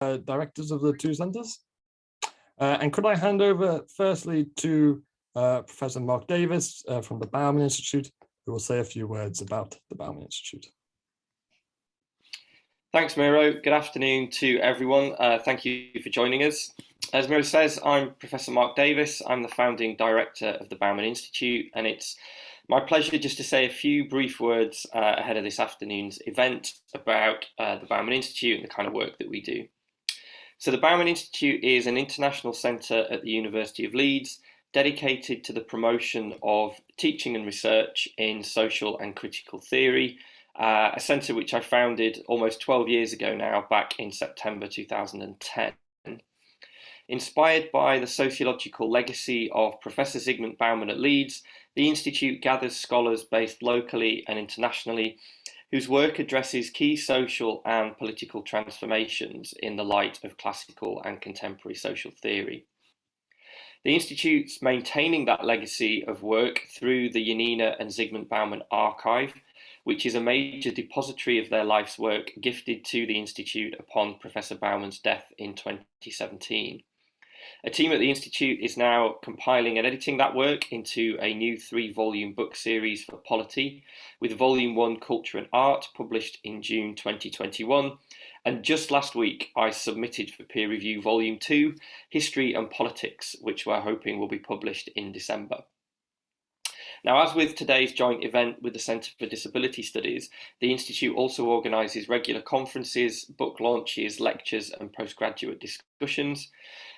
directors of the two centres. And could I hand over firstly to Professor Mark Davis from the Bauman Institute, who will say a few words about the Bauman Institute. Thanks, Miro. Good afternoon to everyone. Thank you for joining us. As Miro says, I'm Professor Mark Davis. I'm the founding director of the Bauman Institute, and it's my pleasure just to say a few brief words ahead of this afternoon's event about the Bauman Institute and the kind of work that we do. So the Bauman Institute is an international centre at the University of Leeds dedicated to the promotion of teaching and research in social and critical theory, a centre which I founded almost 12 years ago now, back in September 2010. Inspired by the sociological legacy of Professor Zygmunt Bauman at Leeds, the Institute gathers scholars based locally and internationally whose work addresses key social and political transformations in the light of classical and contemporary social theory. The Institute's maintaining that legacy of work through the Janina and Zygmunt Bauman Archive, which is a major depository of their life's work gifted to the Institute upon Professor Bauman's death in 2017. A team at the Institute is now compiling and editing that work into a new 3-volume book series for polity, with Volume 1 Culture and Art published in June 2021. And just last week, I submitted for peer review Volume 2, History and Politics, which we're hoping will be published in December. Now, as with today's joint event with the Centre for Disability Studies, the Institute also organises regular conferences, book launches, lectures and postgraduate discussions.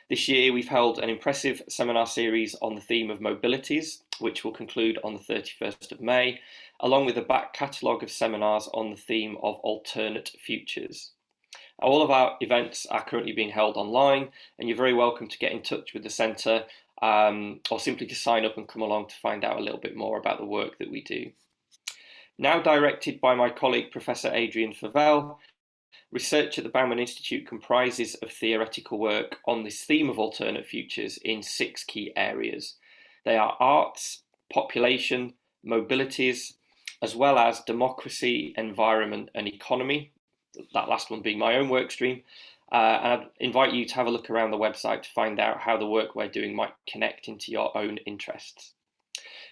This year, we've held an impressive seminar series on the theme of mobilities, which will conclude on the 31st of May, along with a back catalogue of seminars on the theme of alternate futures. All of our events are currently being held online, and you're very welcome to get in touch with the Centre or simply to sign up and come along to find out a little bit more about the work that we do. Now directed by my colleague, Professor Adrian Favell, research at the Bauman Institute comprises of theoretical work on this theme of alternate futures in 6 key areas. They are arts, population, mobilities, as well as democracy, environment and economy, that last one being my own work stream. And I'd invite you to have a look around the website to find out how the work we're doing might connect into your own interests.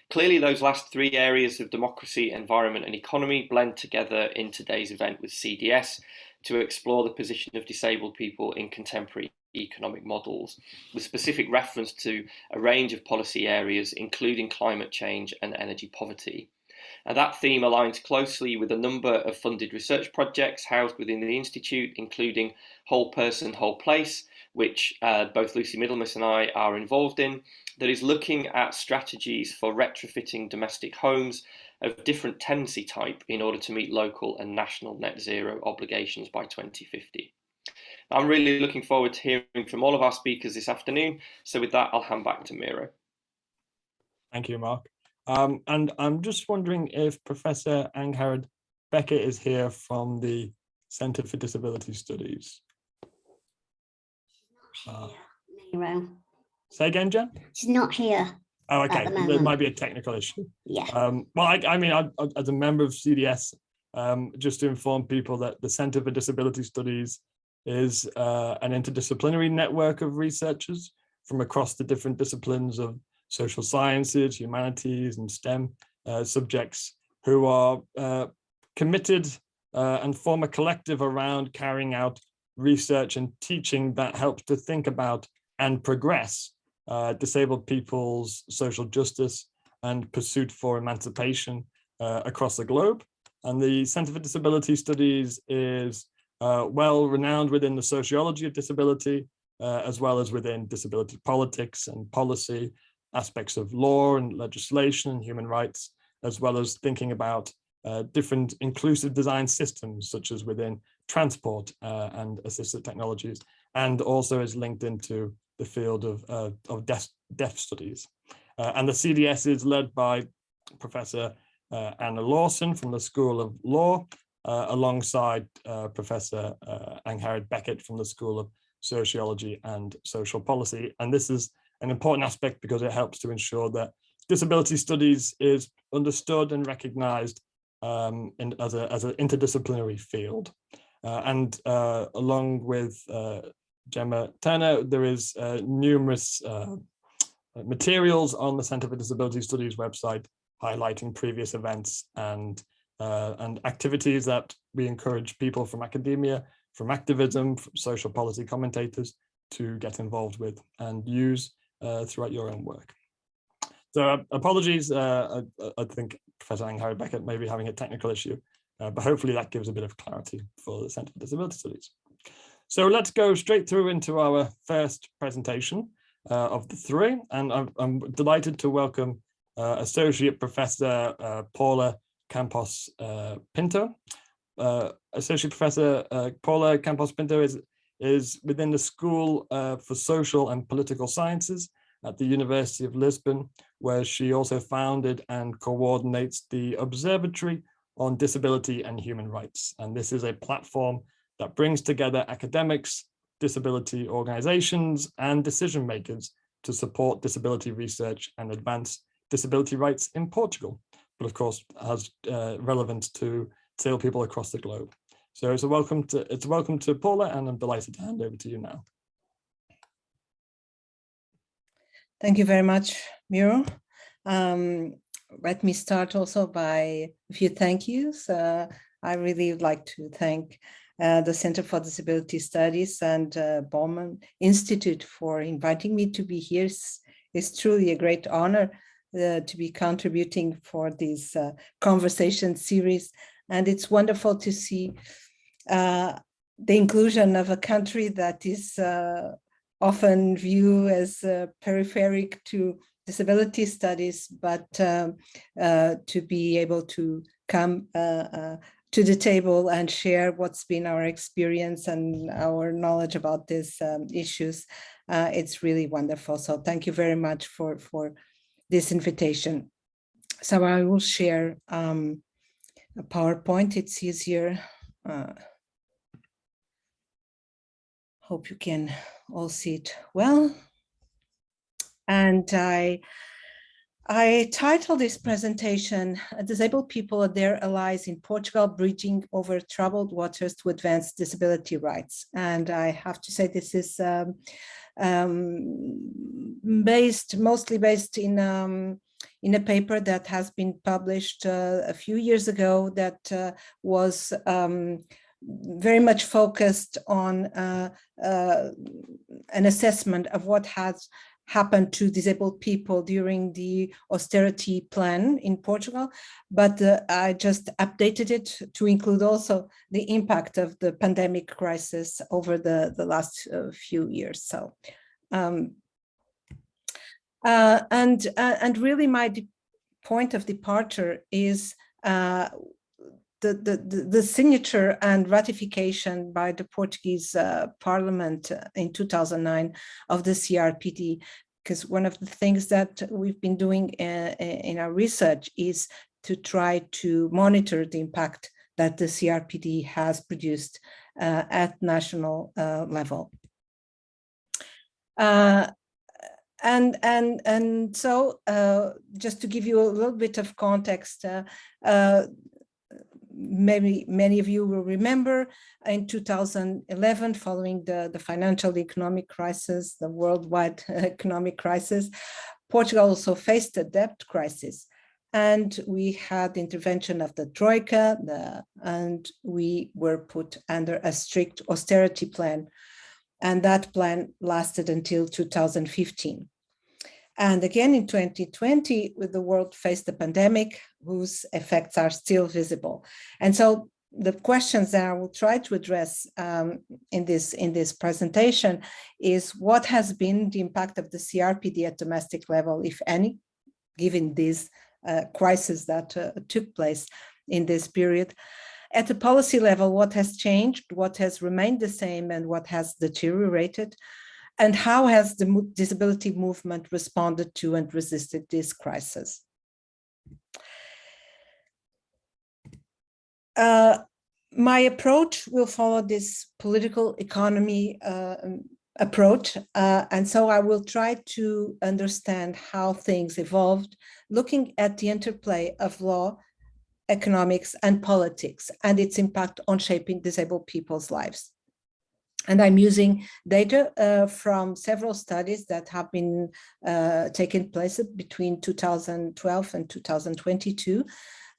Clearly, those last 3 areas of democracy, environment and economy blend together in today's event with CDS to explore the position of disabled people in contemporary economic models, with specific reference to a range of policy areas, including climate change and energy poverty. And that theme aligns closely with a number of funded research projects housed within the Institute, including Whole Person, Whole Place, which both Lucie Middlemiss and I are involved in, that is looking at strategies for retrofitting domestic homes of different tenancy type in order to meet local and national net zero obligations by 2050. I'm really looking forward to hearing from all of our speakers this afternoon. So with that, I'll hand back to Miro. Thank you, Mark. And I'm just wondering if Professor Angharad Beckett is here from the Centre for Disability Studies. Miro. Say again, Jen? She's not here. Oh, okay. There might be a technical issue. Yeah. Well, I mean, as a member of CDS, just to inform people that the Centre for Disability Studies is an interdisciplinary network of researchers from across the different disciplines of social sciences, humanities, and STEM subjects who are committed and form a collective around carrying out research and teaching that helps to think about and progress disabled people's social justice and pursuit for emancipation across the globe. And the Centre for Disability Studies is well renowned within the sociology of disability, as well as within disability politics and policy, aspects of law and legislation and human rights, as well as thinking about different inclusive design systems, such as within transport and assistive technologies, and also is linked into the field of deaf studies. And the CDS is led by Professor Anna Lawson from the School of Law, alongside Professor Angharad Beckett from the School of Sociology and Social Policy. And this is an important aspect because it helps to ensure that disability studies is understood and recognized as an interdisciplinary field. And along with Gemma Turner, there is numerous materials on the Centre for Disability Studies website highlighting previous events and activities that we encourage people from academia, from activism, from social policy commentators to get involved with and use throughout your own work. So apologies, I think Professor Ang-Harry Beckett may be having a technical issue, but hopefully that gives a bit of clarity for the Centre for Disability Studies. So let's go straight through into our first presentation of the three, and I'm delighted to welcome Associate Professor Paula Campos Pinto. Associate Professor Paula Campos Pinto is within the School for Social and Political Sciences at the University of Lisbon, where she also founded and coordinates the Observatory on Disability and Human Rights. And this is a platform that brings together academics, disability organizations, and decision makers to support disability research and advance disability rights in Portugal, but of course has relevance to disabled people across the globe. So it's a welcome to Paula, and I'm delighted to hand over to you now. Thank you very much, Miro. Let me start also by a few thank yous. I really would like to thank the Center for Disability Studies and Bauman Institute for inviting me to be here. It's truly a great honor to be contributing for this conversation series. And it's wonderful to see the inclusion of a country that is often viewed as peripheral to disability studies, but to be able to come to the table and share what's been our experience and our knowledge about these issues. It's really wonderful. So thank you very much for this invitation. So I will share a PowerPoint. It's easier. Hope you can all see it well. And I titled this presentation, Disabled People and Their Allies in Portugal, Bridging Over Troubled Waters to Advance Disability Rights. And I have to say this is mostly based in a paper that has been published a few years ago that was very much focused on an assessment of what has happened to disabled people during the austerity plan in Portugal, but I just updated it to include also the impact of the pandemic crisis over the last few years. So, and really my point of departure is the signature and ratification by the Portuguese Parliament in 2009 of the CRPD, because one of the things that we've been doing in our research is to try to monitor the impact that the CRPD has produced at national level. And so just to give you a little bit of context, maybe many of you will remember in 2011, following the financial economic crisis, the worldwide economic crisis, Portugal also faced a debt crisis. And we had the intervention of the Troika, and we were put under a strict austerity plan. And that plan lasted until 2015. And again, in 2020, the world faced a pandemic whose effects are still visible. And so the questions that I will try to address in this presentation is what has been the impact of the CRPD at domestic level, if any, given this crisis that took place in this period. At the policy level, what has changed, what has remained the same, and what has deteriorated? And how has the disability movement responded to and resisted this crisis? My approach will follow this political economy approach. And so I will try to understand how things evolved, looking at the interplay of law, economics, and politics, and its impact on shaping disabled people's lives. And I'm using data from several studies that have been taking place between 2012 and 2022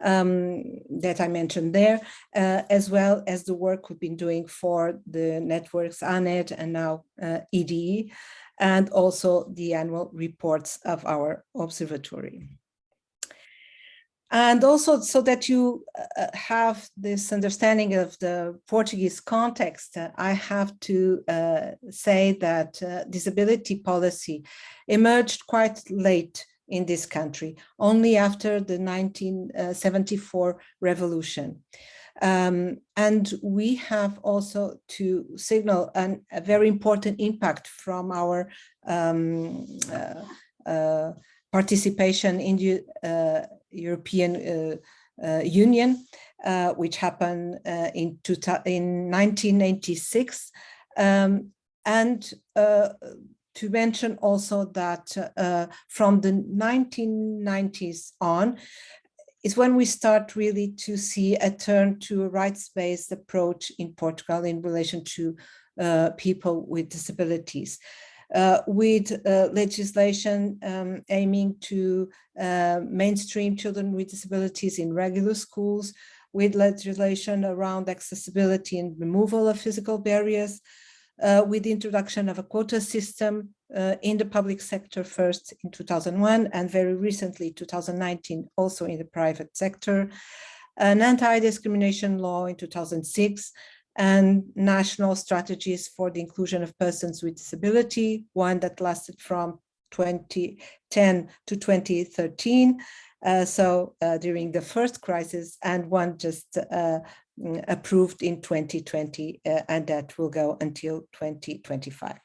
that I mentioned there, as well as the work we've been doing for the networks ANED and now EDE, and also the annual reports of our observatory. And also, so that you have this understanding of the Portuguese context, I have to say that disability policy emerged quite late in this country, only after the 1974 revolution. And we have also to signal a very important impact from our participation in the European Union, which happened in 1986. And to mention also that from the 1990s on is when we start really to see a turn to a rights-based approach in Portugal in relation to people with disabilities. With legislation aiming to mainstream children with disabilities in regular schools, with legislation around accessibility and removal of physical barriers, with the introduction of a quota system in the public sector first in 2001 and very recently 2019 also in the private sector, an anti-discrimination law in 2006, and national strategies for the inclusion of persons with disability, one that lasted from 2010 to 2013, during the first crisis, and one just approved in 2020, and that will go until 2025.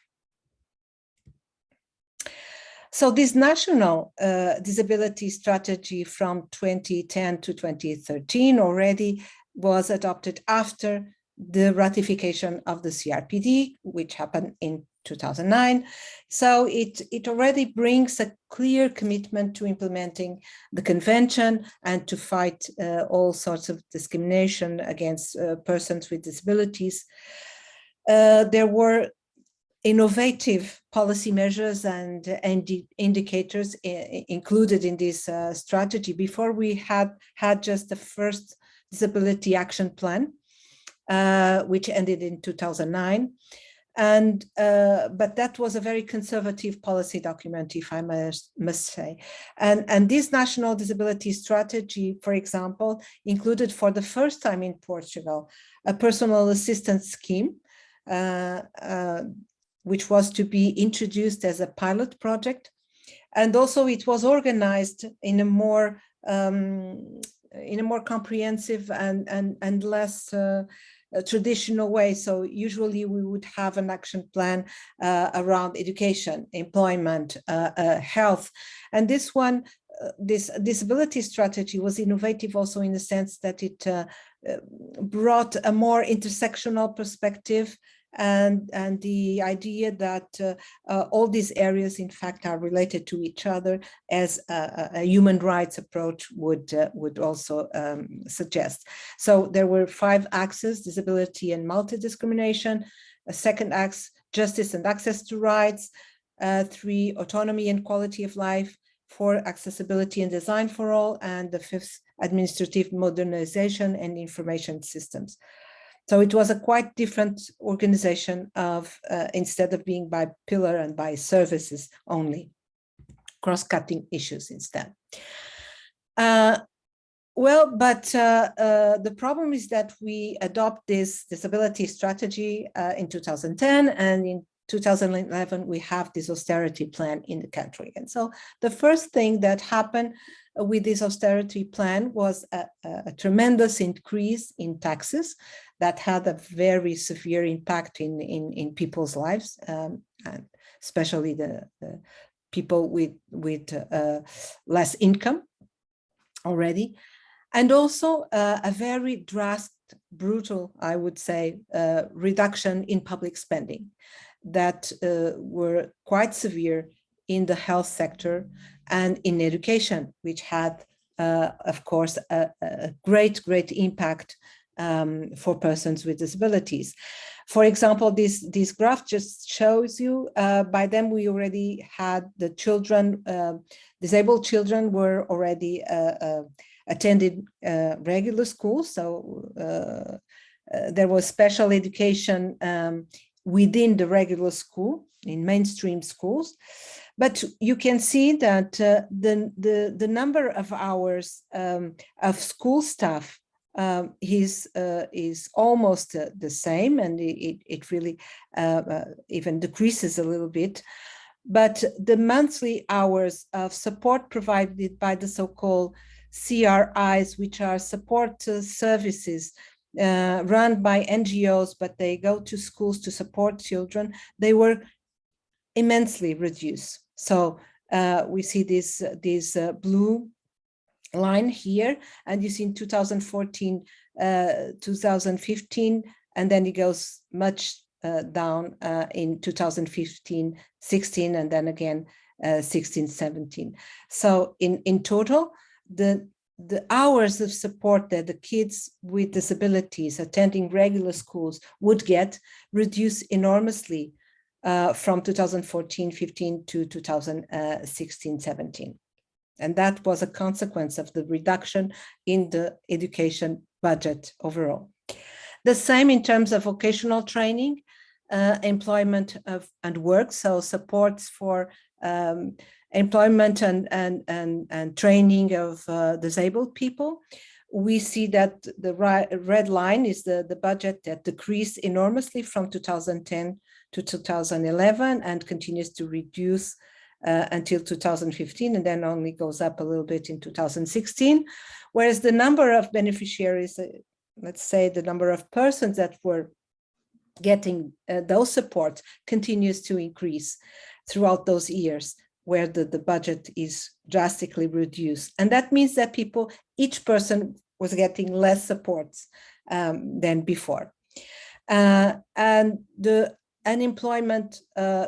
So this national disability strategy from 2010 to 2013 already was adopted after the ratification of the CRPD, which happened in 2009. So it already brings a clear commitment to implementing the convention and to fight all sorts of discrimination against persons with disabilities. There were innovative policy measures and indicators included in this strategy. Before we had just the first disability action plan, which ended in 2009. And but that was a very conservative policy document, if I must say. And this national disability strategy, for example, included for the first time in Portugal a personal assistance scheme, which was to be introduced as a pilot project. And also it was organized in a more comprehensive and less traditional way. So usually we would have an action plan around education, employment, health. And this one, this disability strategy was innovative also in the sense that it brought a more intersectional perspective and the idea that all these areas in fact are related to each other, as a human rights approach would also suggest. So there were 5 axes: disability and multi-discrimination, a second axe, justice and access to rights, 3, autonomy and quality of life, 4, accessibility and design for all, and the 5th, administrative modernization and information systems. So it was a quite different organization of, instead of being by pillar and by services only, cross-cutting issues instead. The problem is that we adopt this disability strategy in 2010, and in 2011 we have this austerity plan in the country. And so the first thing that happened with this austerity plan was a tremendous increase in taxes that had a very severe impact in people's lives, and especially the people with less income already. And also a very drastic, brutal, I would say, reduction in public spending that were quite severe in the health sector and in education, which had of course, a great impact for persons with disabilities. For example, this graph just shows you, by then we already had the children, disabled children were already attended regular school. So there was special education within the regular school, in mainstream schools. But you can see that the number of hours of school staff is almost the same, and it really even decreases a little bit. But the monthly hours of support provided by the so-called CRIs, which are support services run by NGOs, but they go to schools to support children, they were immensely reduced. So we see this blue line here, and you see in 2014, 2015, and then it goes much down in 2015, 16, and then again 16, 17. So in total, the hours of support that the kids with disabilities attending regular schools would get reduced enormously from 2014-15 to 2016-17. And that was a consequence of the reduction in the education budget overall. The same in terms of vocational training, employment and work, so supports for employment and training of disabled people. We see that the red line is the budget that decreased enormously from 2010 to 2011 and continues to reduce until 2015, and then only goes up a little bit in 2016, whereas the number of beneficiaries, let's say the number of persons that were getting those supports continues to increase throughout those years where the budget is drastically reduced. And that means that each person was getting less supports than before. And the unemployment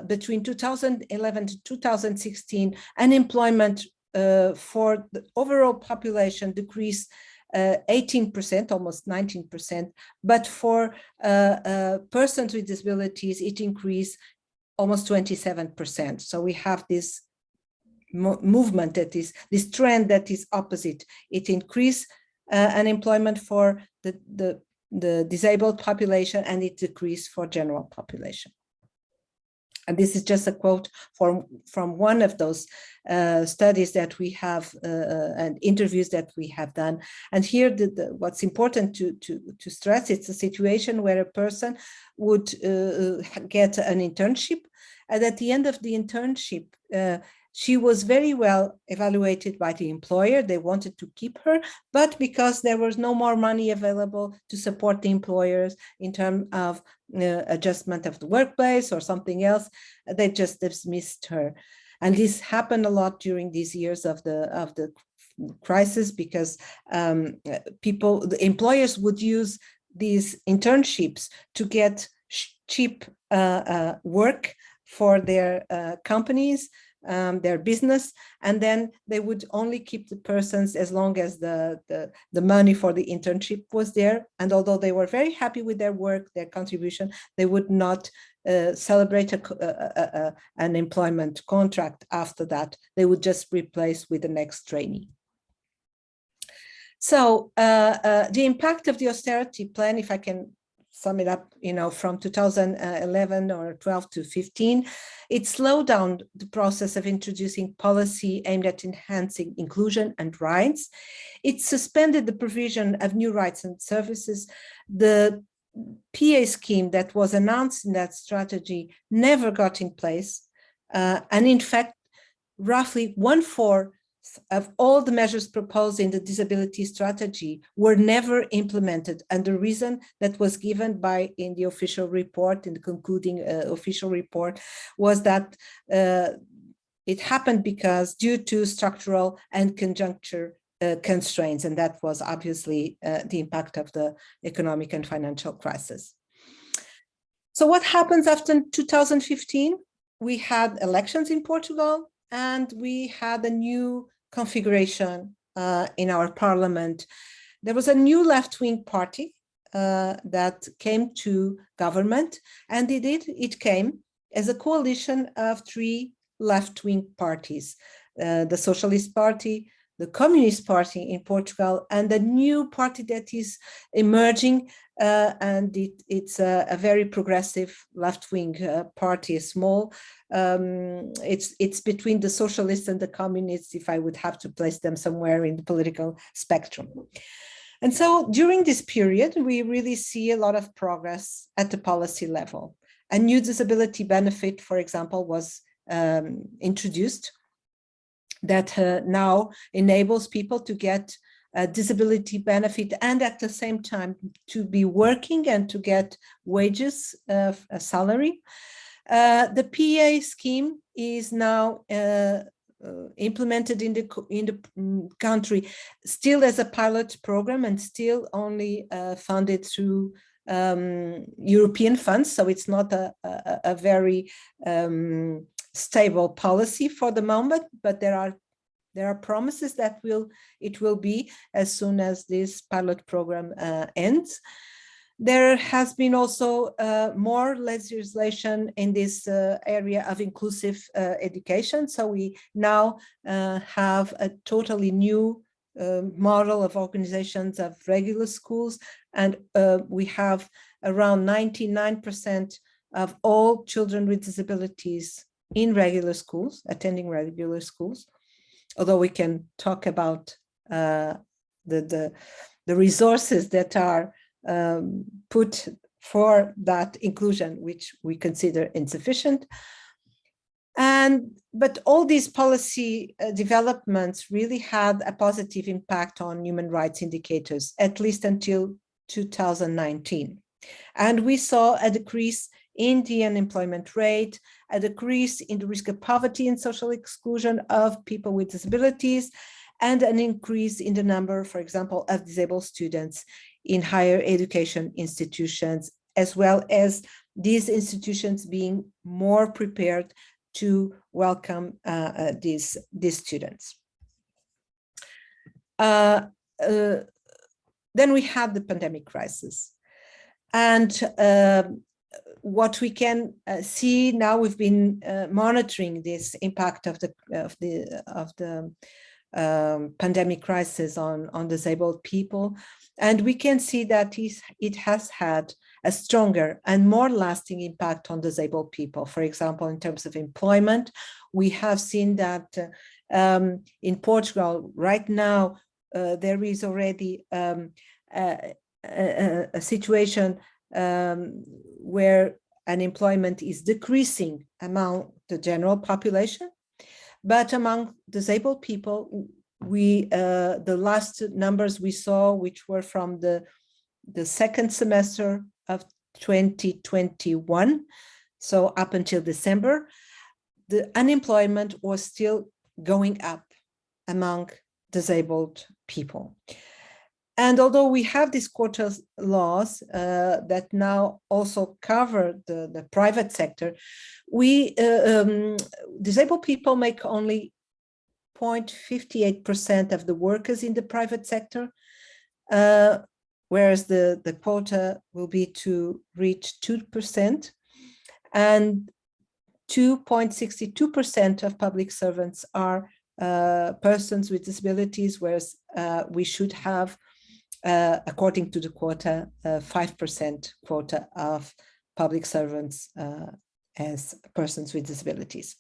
between 2011 to 2016, unemployment for the overall population decreased 18%, almost 19%, but for persons with disabilities, it increased almost 27%. So we have this movement that is, this trend that is opposite. It increased unemployment for the disabled population, and it decreased for general population. And this is just a quote from one of those studies that we have and interviews that we have done. And here, what's important to stress, it's a situation where a person would get an internship, and at the end of the internship, she was very well evaluated by the employer. They wanted to keep her, but because there was no more money available to support the employers in terms of adjustment of the workplace or something else, they just dismissed her. And this happened a lot during these years of the crisis, because the employers would use these internships to get cheap work for their companies, their business, and then they would only keep the persons as long as the money for the internship was there. And although they were very happy with their work, their contribution, they would not celebrate an employment contract after that. They would just replace with the next trainee. So the impact of the austerity plan, if I can sum it up, from 2011 or 12 to 15, it slowed down the process of introducing policy aimed at enhancing inclusion and rights. It suspended the provision of new rights and services. The PA scheme that was announced in that strategy never got in place. And in fact, roughly 1/4 of all the measures proposed in the disability strategy were never implemented. And the reason that was given in the official report, in the concluding official report, was that it happened because due to structural and conjuncture constraints, and that was obviously the impact of the economic and financial crisis. So what happens after 2015? We had elections in Portugal, and we had a new configuration in our parliament, there was a new left-wing party that came to government, and it came as a coalition of three left-wing parties, the Socialist Party, the Communist Party in Portugal, and the new party that is emerging, and it's a very progressive left-wing party, small. It's between the Socialists and the Communists, if I would have to place them somewhere in the political spectrum. And so during this period, we really see a lot of progress at the policy level. A new disability benefit, for example, was introduced that now enables people to get a disability benefit and at the same time to be working and to get wages, a salary. The PA scheme is now implemented in the country, still as a pilot program and still only funded through European funds. So it's not a very stable policy for the moment, but there are promises that it will be as soon as this pilot program ends. There has been also more legislation in this area of inclusive education. So we now have a totally new model of organizations of regular schools, and we have around 99% of all children with disabilities in regular schools, attending regular schools, although we can talk about the resources that are put for that inclusion, which we consider insufficient. But all these policy developments really had a positive impact on human rights indicators, at least until 2019. And we saw a decrease in the unemployment rate, a decrease in the risk of poverty and social exclusion of people with disabilities, and an increase in the number, for example, of disabled students in higher education institutions, as well as these institutions being more prepared to welcome these students. Then we had the pandemic crisis. And what we can see now, we've been monitoring this impact of the pandemic crisis on disabled people. And we can see that it has had a stronger and more lasting impact on disabled people. For example, in terms of employment, we have seen that in Portugal right now, there is already a situation where unemployment is decreasing among the general population. But among disabled people, the last numbers we saw, which were from the second semester of 2021, so up until December, the unemployment was still going up among disabled people. And although we have these quota laws that now also cover the private sector, disabled people make only 0.58% of the workers in the private sector, whereas the quota will be to reach 2%, and 2.62% of public servants are persons with disabilities, whereas we should have, according to the quota, 5% quota of public servants as persons with disabilities.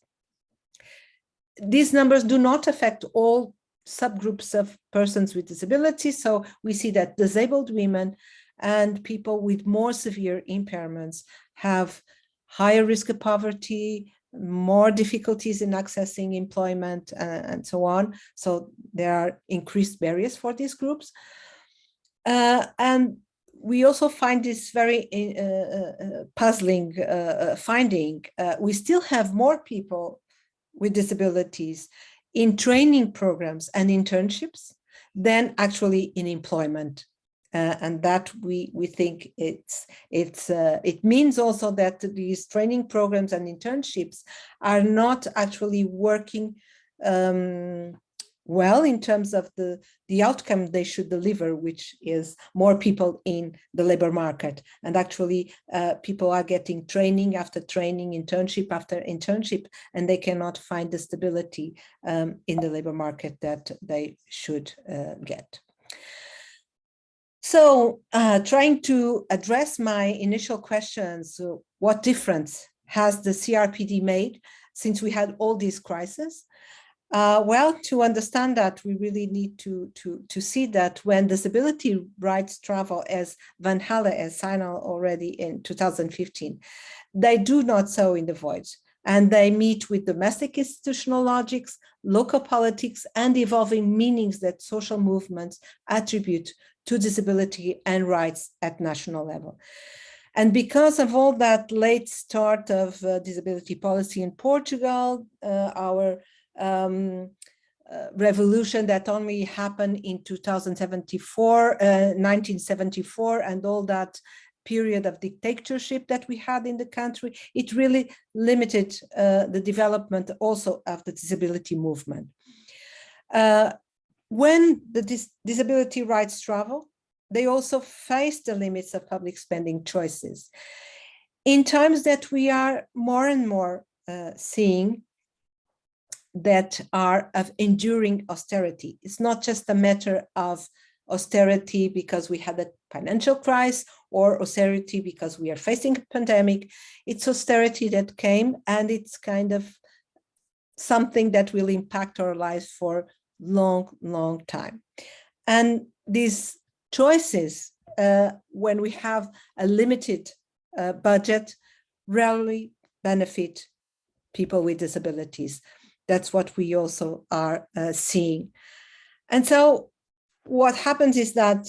These numbers do not affect all subgroups of persons with disabilities. So we see that disabled women and people with more severe impairments have higher risk of poverty, more difficulties in accessing employment, and so on. So there are increased barriers for these groups. And we also find this very puzzling finding. We still have more people with disabilities in training programs and internships than actually in employment. And that we think it means also that these training programs and internships are not actually working well in terms of the outcome they should deliver, which is more people in the labor market. And actually, people are getting training after training, internship after internship, and they cannot find the stability in the labor market that they should get. So trying to address my initial questions, what difference has the CRPD made since we had all these crises? Well, to understand that, we really need to see that when disability rights travel, as Van Halle has signed already in 2015, they do not sow in the void, and they meet with domestic institutional logics, local politics, and evolving meanings that social movements attribute to disability and rights at national level. And because of all that late start of disability policy in Portugal, our revolution that only happened in 1974, and all that period of dictatorship that we had in the country, it really limited the development also of the disability movement. When the disability rights travel, they also face the limits of public spending choices. In times that we are more and more seeing that are of enduring austerity. It's not just a matter of austerity because we had a financial crisis or austerity because we are facing a pandemic. It's austerity that came, and it's kind of something that will impact our lives for long time. And these choices, when we have a limited budget, rarely benefit people with disabilities. That's what we also are seeing. And so what happens is that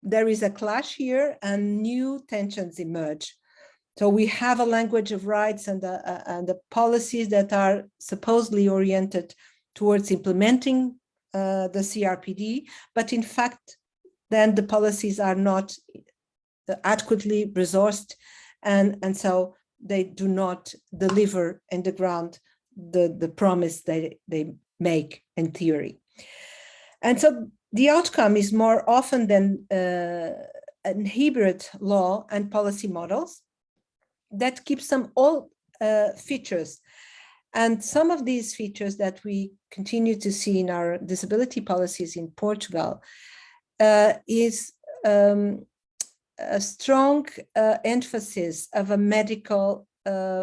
there is a clash here and new tensions emerge. So we have a language of rights and the policies that are supposedly oriented towards implementing the CRPD, but in fact, then the policies are not adequately resourced, and so they do not deliver in the ground the promise they make in theory. And so the outcome is more often than an hybrid law and policy models that keep some old features. And some of these features that we continue to see in our disability policies in Portugal is a strong emphasis of a medical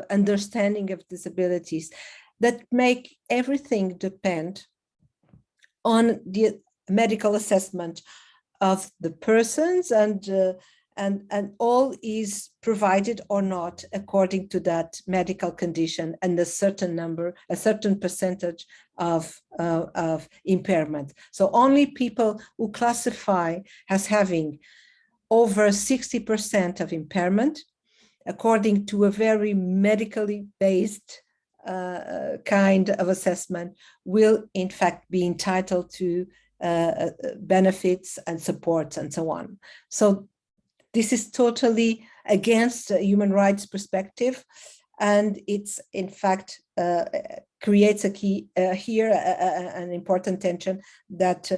understanding of disabilities that make everything depend on the medical assessment of the persons, and all is provided or not according to that medical condition and a certain percentage of impairment. So only people who classify as having over 60% of impairment, according to a very medically based kind of assessment, will in fact be entitled to benefits and supports and so on. So this is totally against a human rights perspective, and it's in fact creates a key here an important tension that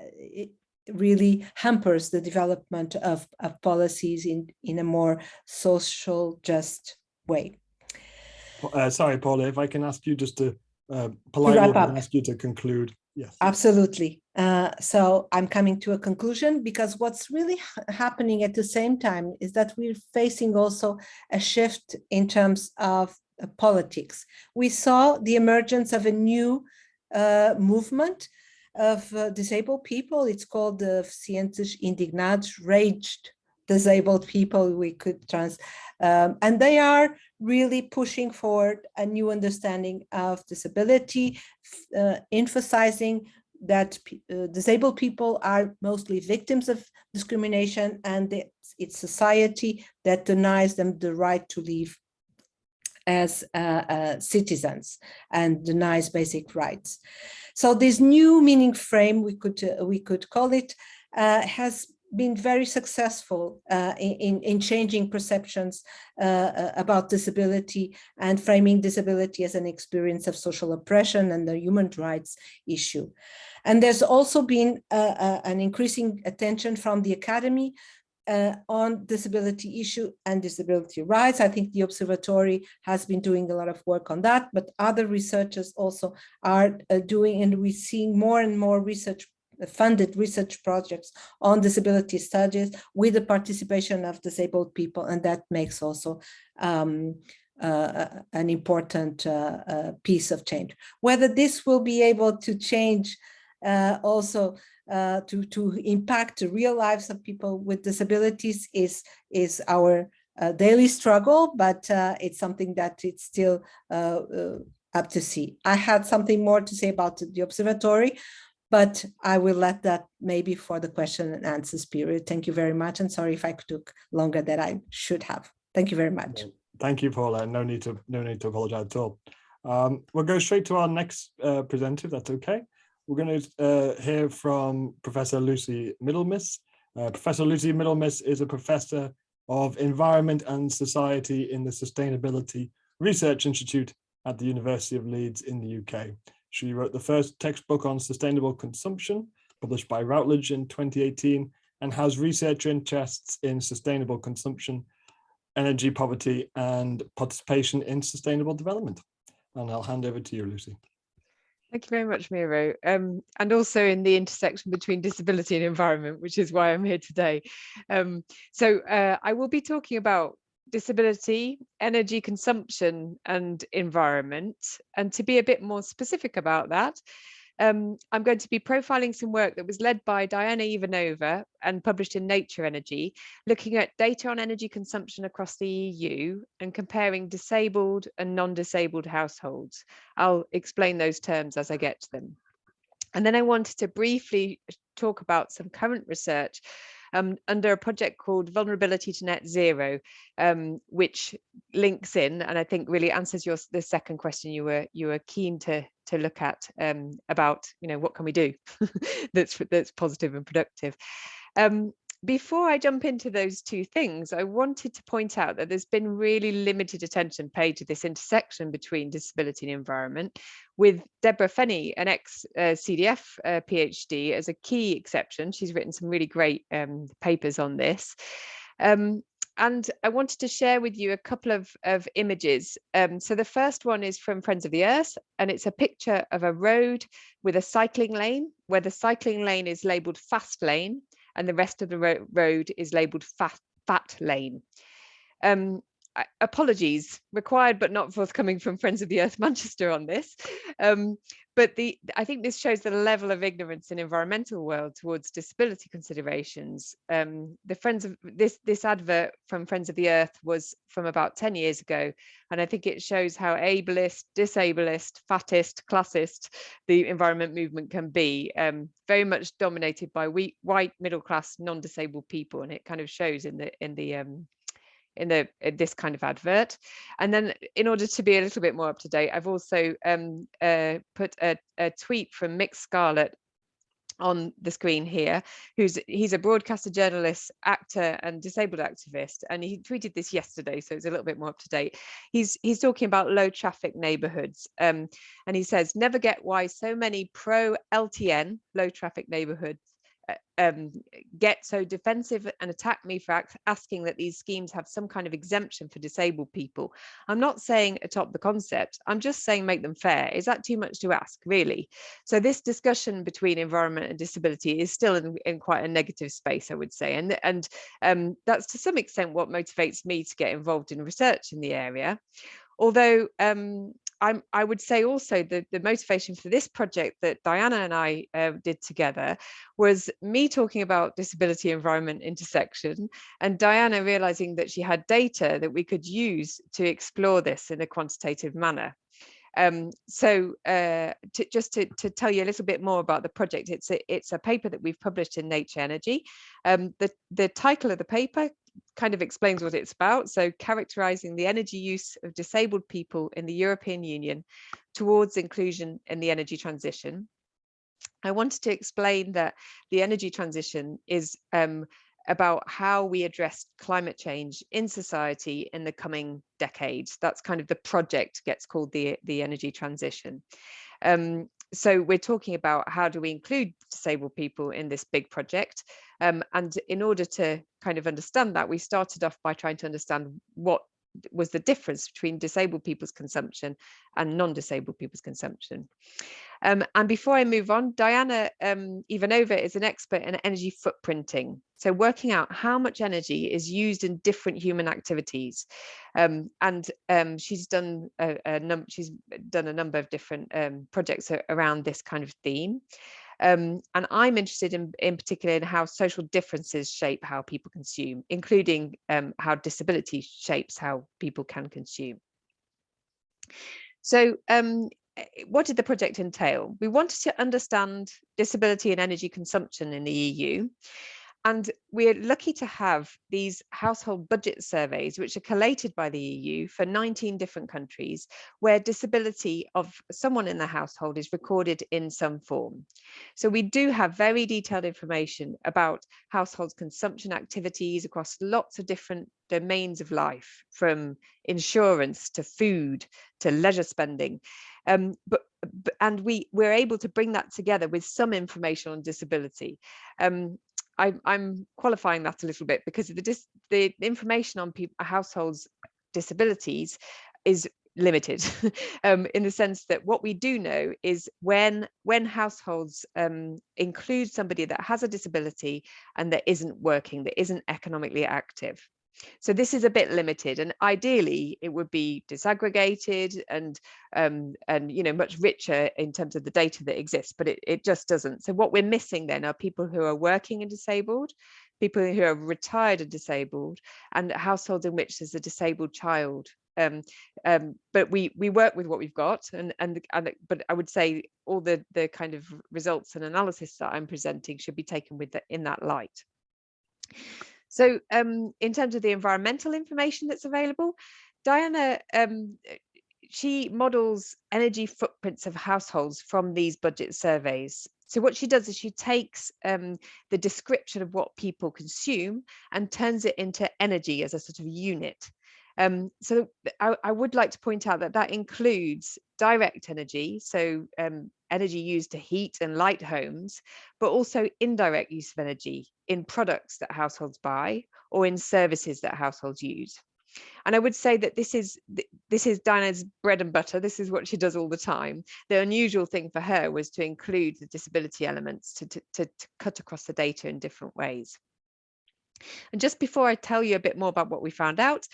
it really hampers the development of policies in a more social just way. Sorry, Paula, if I can ask you just to politely ask you to conclude. Yes. Absolutely. So I'm coming to a conclusion, because what's really happening at the same time is that we're facing also a shift in terms of politics. We saw the emergence of a new movement of disabled people. It's called the Cientes Indignados, raged disabled people, we could and they are really pushing forward a new understanding of disability, emphasizing that disabled people are mostly victims of discrimination, and it's society that denies them the right to live as citizens and denies basic rights. So this new meaning frame, we could call it, has been very successful in changing perceptions about disability and framing disability as an experience of social oppression and the human rights issue. And there's also been an increasing attention from the academy on disability issue and disability rights. I think the observatory has been doing a lot of work on that, but other researchers also are doing, and we're seeing more and more funded research projects on disability studies with the participation of disabled people, and that makes also an important piece of change. Whether this will be able to change also to impact the real lives of people with disabilities is our daily struggle, but it's something that it's still up to see. I had something more to say about the observatory, but I will let that maybe for the question and answers period. Thank you very much, and sorry if I took longer than I should have. Thank you very much. Thank you, Paula. No need to apologize at all. We'll go straight to our next presenter, if that's okay. We're going to hear from Professor Lucie Middlemiss. Professor Lucie Middlemiss is a professor of environment and society in the Sustainability Research Institute at the University of Leeds in the UK. She wrote the first textbook on sustainable consumption, published by Routledge in 2018, and has research interests in sustainable consumption, energy poverty, and participation in sustainable development. And I'll hand over to you, Lucie. Thank you very much, Miro, and also in the intersection between disability and environment, which is why I'm here today. I will be talking about disability, energy consumption, and environment. And to be a bit more specific about that, I'm going to be profiling some work that was led by Diana Ivanova and published in Nature Energy, looking at data on energy consumption across the EU and comparing disabled and non-disabled households. I'll explain those terms as I get to them. And then I wanted to briefly talk about some current research under a project called Vulnerability to Net Zero, which links in and I think really answers the second question you were keen to look at about, what can we do that's positive and productive. Before I jump into those two things, I wanted to point out that there's been really limited attention paid to this intersection between disability and environment, with Deborah Fenney, an ex-CDF PhD, as a key exception. She's written some really great papers on this. And I wanted to share with you a couple of images. So the first one is from Friends of the Earth, and it's a picture of a road with a cycling lane, where the cycling lane is labelled fast lane, and the rest of the road is labelled fat lane. Apologies required, but not forthcoming from Friends of the Earth Manchester on this. But I think this shows the level of ignorance in the environmental world towards disability considerations. This advert from Friends of the Earth was from about 10 years ago, and I think it shows how ableist, disableist, fattist, classist the environment movement can be, very much dominated by white middle class non-disabled people, and it kind of shows in this kind of advert. And then in order to be a little bit more up to date, I've also put a tweet from Mick Scarlett on the screen here, he's a broadcaster, journalist, actor and disabled activist, and he tweeted this yesterday, so it's a little bit more up to date. He's talking about low traffic neighborhoods, and he says, never get why so many pro LTN, low traffic neighborhoods, get so defensive and attack me for asking that these schemes have some kind of exemption for disabled people. I'm not saying adopt the concept, I'm just saying make them fair. Is that too much to ask, really? So this discussion between environment and disability is still in quite a negative space, I would say, and that's to some extent what motivates me to get involved in research in the area. Although I would say also that the motivation for this project that Diana and I did together was me talking about disability environment intersection, and Diana realizing that she had data that we could use to explore this in a quantitative manner. Just to tell you a little bit more about the project, it's a paper that we've published in Nature Energy. The title of the paper kind of explains what it's about. So characterizing the energy use of disabled people in the European Union towards inclusion in the energy transition. I wanted to explain that the energy transition is about how we address climate change in society in the coming decades. That's kind of the project gets called the energy transition. So we're talking about how do we include disabled people in this big project. And in order to kind of understand that, we started off by trying to understand what was the difference between disabled people's consumption and non-disabled people's consumption. And before I move on, Diana Ivanova is an expert in energy footprinting. So working out how much energy is used in different human activities. She's done a number of different projects around this kind of theme. And I'm interested in particular in how social differences shape how people consume, including how disability shapes how people can consume. So what did the project entail? We wanted to understand disability and energy consumption in the EU. And we're lucky to have these household budget surveys, which are collated by the EU for 19 different countries, where disability of someone in the household is recorded in some form. So we do have very detailed information about household consumption activities across lots of different domains of life, from insurance to food to leisure spending. And we're able to bring that together with some information on disability. I'm qualifying that a little bit because the information on households' disabilities is limited in the sense that what we do know is when households include somebody that has a disability and that isn't working, that isn't economically active. So this is a bit limited, and ideally it would be disaggregated and much richer in terms of the data that exists, but it just doesn't. So what we're missing then are people who are working and disabled, people who are retired and disabled, and households in which there's a disabled child. But we work with what we've got, but I would say all the kind of results and analysis that I'm presenting should be taken in that light. So in terms of the environmental information that's available, Diana, she models energy footprints of households from these budget surveys. So what she does is she takes the description of what people consume and turns it into energy as a sort of unit. So I would like to point out that includes direct energy, so energy used to heat and light homes, but also indirect use of energy in products that households buy or in services that households use. And I would say that this is Diana's bread and butter. This is what she does all the time. The unusual thing for her was to include the disability elements to cut across the data in different ways. And just before I tell you a bit more about what we found out,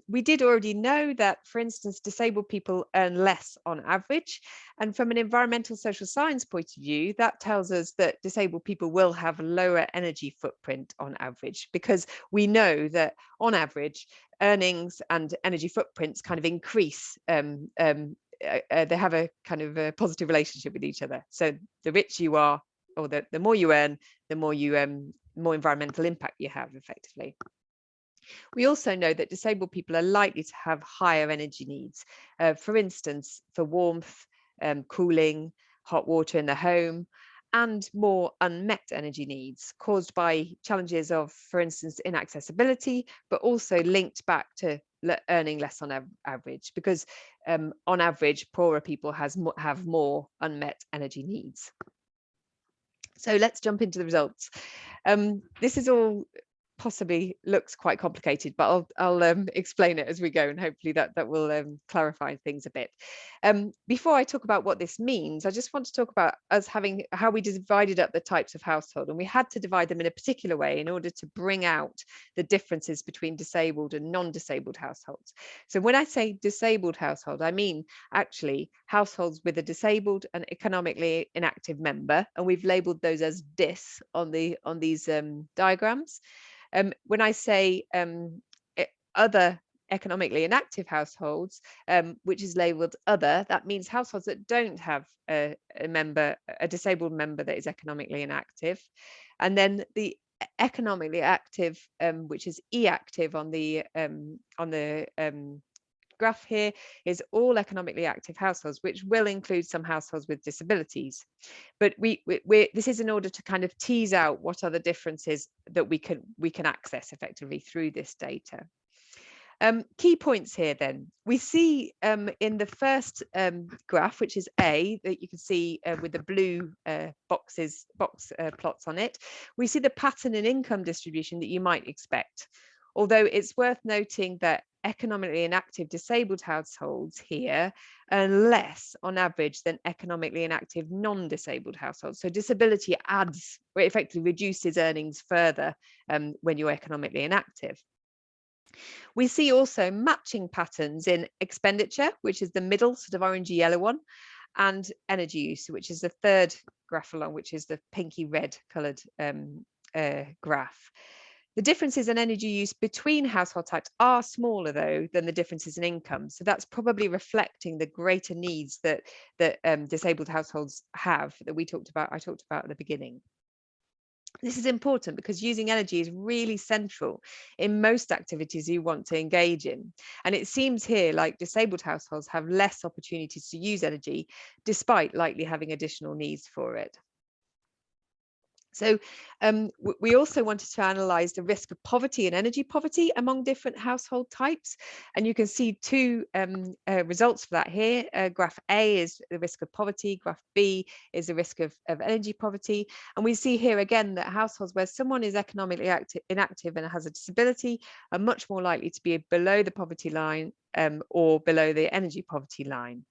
we did already know that, for instance, disabled people earn less on average. And from an environmental social science point of view, that tells us that disabled people will have a lower energy footprint on average, because we know that on average, earnings and energy footprints kind of increase. They have a kind of a positive relationship with each other. So the richer you are, or the more you earn, the more environmental impact you have effectively. We also know that disabled people are likely to have higher energy needs, for instance, for warmth, cooling, hot water in the home, and more unmet energy needs caused by challenges of, for instance, inaccessibility, but also linked back to earning less on average, because on average, poorer people have more unmet energy needs. So let's jump into the results. This is all possibly looks quite complicated, but I'll explain it as we go, and hopefully that will clarify things a bit. Before I talk about what this means, I just want to talk about us how we divided up the types of household, and we had to divide them in a particular way in order to bring out the differences between disabled and non-disabled households. So when I say disabled household, I mean actually households with a disabled and economically inactive member, and we've labeled those as DIS on these diagrams. When I say other economically inactive households, which is labelled other, that means households that don't have a disabled member that is economically inactive. And then the economically active, which is E-active on the graph here is all economically active households, which will include some households with disabilities. But this is in order to kind of tease out what are the differences that we can access effectively through this data. Key points here then. We see in the first graph, which is A, that you can see with the blue box plots on it, we see the pattern in income distribution that you might expect. Although it's worth noting that economically inactive disabled households here earn less on average than economically inactive non-disabled households. So disability adds, or effectively reduces earnings further when you're economically inactive. We see also matching patterns in expenditure, which is the middle sort of orangey yellow one, and energy use, which is the third graph along, which is the pinky red coloured graph. The differences in energy use between household types are smaller, though, than the differences in income. So that's probably reflecting the greater needs that disabled households have that I talked about at the beginning. This is important because using energy is really central in most activities you want to engage in. And it seems here like disabled households have less opportunities to use energy, despite likely having additional needs for it. So we also wanted to analyse the risk of poverty and energy poverty among different household types. And you can see two results for that here. Graph A is the risk of poverty. Graph B is the risk of energy poverty. And we see here again that households where someone is economically inactive and has a disability are much more likely to be below the poverty line or below the energy poverty line.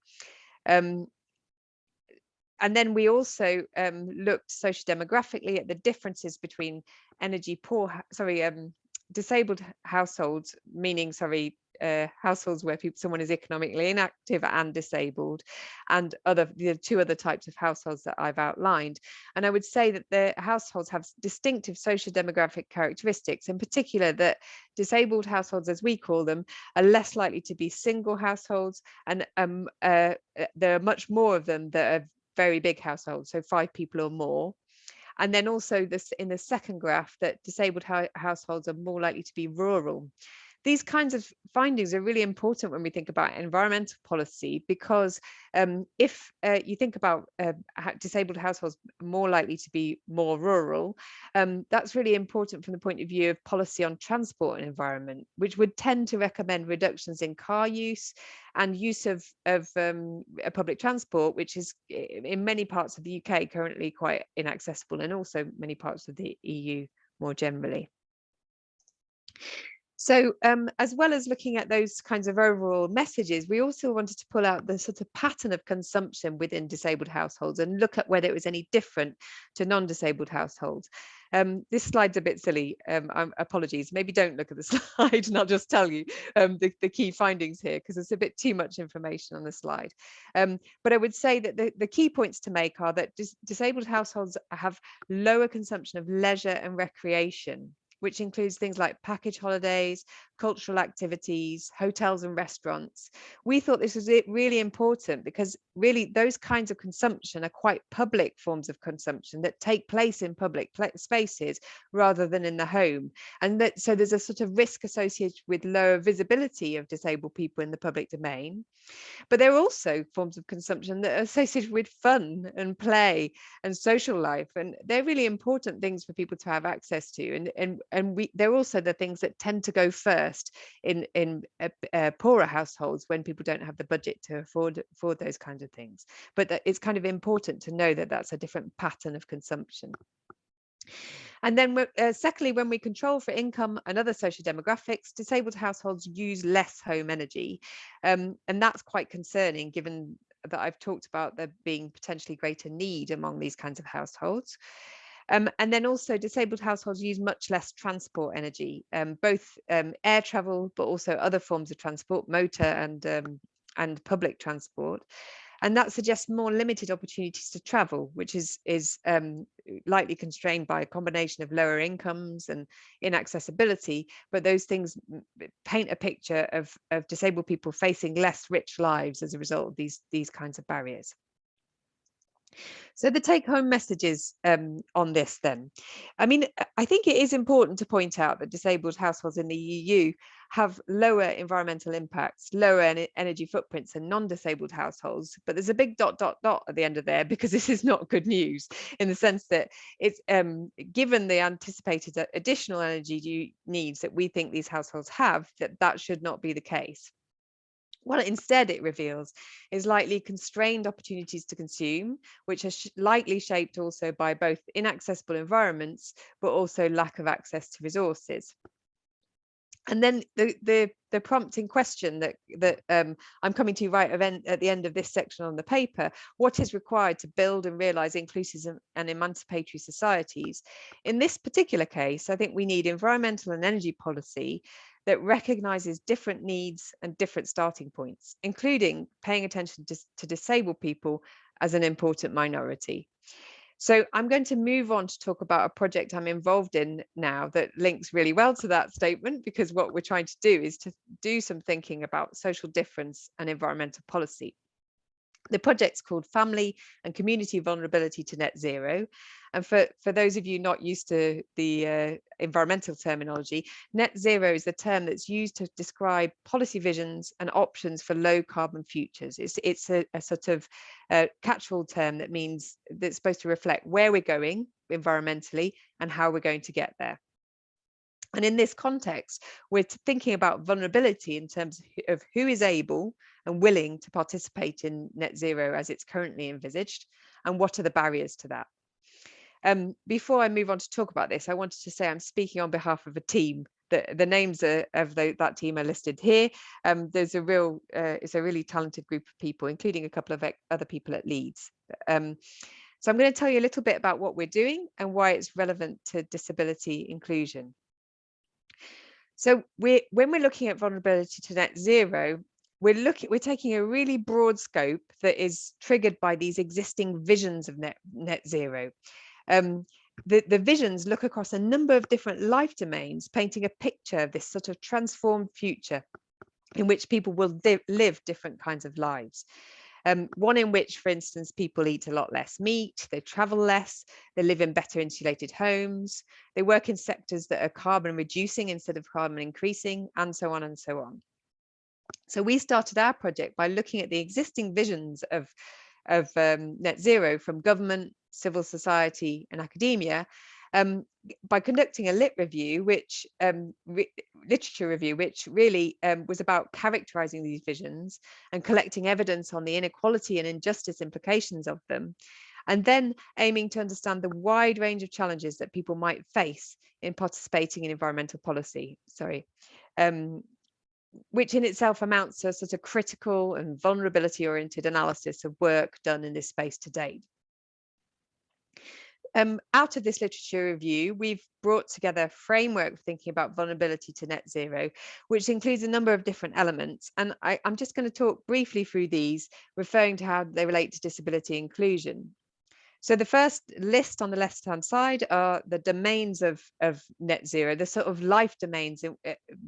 And then we also looked sociodemographically at the differences between disabled households, meaning, households where someone is economically inactive and disabled, and the two other types of households that I've outlined. And I would say that the households have distinctive sociodemographic characteristics, in particular that disabled households, as we call them, are less likely to be single households, and there are much more of them that are very big households, so 5 people or more. And then also this in the second graph, that disabled households are more likely to be rural. These kinds of findings are really important when we think about environmental policy, because if you think about disabled households more likely to be more rural, that's really important from the point of view of policy on transport and environment, which would tend to recommend reductions in car use and use of public transport, which is in many parts of the UK currently quite inaccessible, and also many parts of the EU more generally. So as well as looking at those kinds of overall messages, we also wanted to pull out the sort of pattern of consumption within disabled households and look at whether it was any different to non-disabled households. This slide's a bit silly, apologies, maybe don't look at the slide and I'll just tell you the key findings here, because it's a bit too much information on the slide. But I would say that the key points to make are that disabled households have lower consumption of leisure and recreation, which includes things like package holidays, cultural activities, hotels and restaurants. We thought this was really important because really those kinds of consumption are quite public forms of consumption that take place in public spaces rather than in the home. And so there's a sort of risk associated with lower visibility of disabled people in the public domain. But there are also forms of consumption that are associated with fun and play and social life. And they're really important things for people to have access to. And they're also the things that tend to go first in poorer households when people don't have the budget to afford those kinds of things. But it's kind of important to know that that's a different pattern of consumption. And then secondly, when we control for income and other social demographics, disabled households use less home energy. And that's quite concerning, given that I've talked about there being potentially greater need among these kinds of households. And then also disabled households use much less transport energy, both air travel, but also other forms of transport, motor and public transport. And that suggests more limited opportunities to travel, which is likely constrained by a combination of lower incomes and inaccessibility. But those things paint a picture of disabled people facing less rich lives as a result of these kinds of barriers. So the take-home messages on this then. I mean, I think it is important to point out that disabled households in the EU have lower environmental impacts, lower energy footprints than non-disabled households. But there's a big ... at the end of there, because this is not good news, in the sense that it's given the anticipated additional energy needs that we think these households have, that should not be the case. What instead it reveals is likely constrained opportunities to consume, which are likely shaped also by both inaccessible environments, but also lack of access to resources. And then the prompting question that I'm coming to right at the end of this section on the paper: what is required to build and realize inclusive and emancipatory societies? In this particular case, I think we need environmental and energy policy that recognizes different needs and different starting points, including paying attention to disabled people as an important minority. So I'm going to move on to talk about a project I'm involved in now that links really well to that statement, because what we're trying to do is to do some thinking about social difference and environmental policy. The project's called Family and Community Vulnerability to Net Zero. And for those of you not used to the environmental terminology, net zero is the term that's used to describe policy visions and options for low carbon futures. It's a sort of catch-all term that means that's supposed to reflect where we're going environmentally and how we're going to get there. And in this context, we're thinking about vulnerability in terms of who is able and willing to participate in net zero as it's currently envisaged, and what are the barriers to that. Before I move on to talk about this, I wanted to say I'm speaking on behalf of a team. The names of that team are listed here. It's a really talented group of people, including a couple of other people at Leeds. So I'm going to tell you a little bit about what we're doing and why it's relevant to disability inclusion. So when we're looking at vulnerability to net zero, we're taking a really broad scope that is triggered by these existing visions of net zero. The visions look across a number of different life domains, painting a picture of this sort of transformed future in which people will live different kinds of lives. One in which, for instance, people eat a lot less meat, they travel less, they live in better insulated homes, they work in sectors that are carbon reducing instead of carbon increasing, and so on and so on. So we started our project by looking at the existing visions of net zero from government, civil society and academia, by conducting a literature review, which really was about characterizing these visions and collecting evidence on the inequality and injustice implications of them, and then aiming to understand the wide range of challenges that people might face in participating in environmental policy. Which in itself amounts to a sort of critical and vulnerability-oriented analysis of work done in this space to date. Out of this literature review, we've brought together a framework for thinking about vulnerability to net zero, which includes a number of different elements. And I'm just going to talk briefly through these, referring to how they relate to disability inclusion. So the first list on the left-hand side are the domains of net zero, the sort of life domains in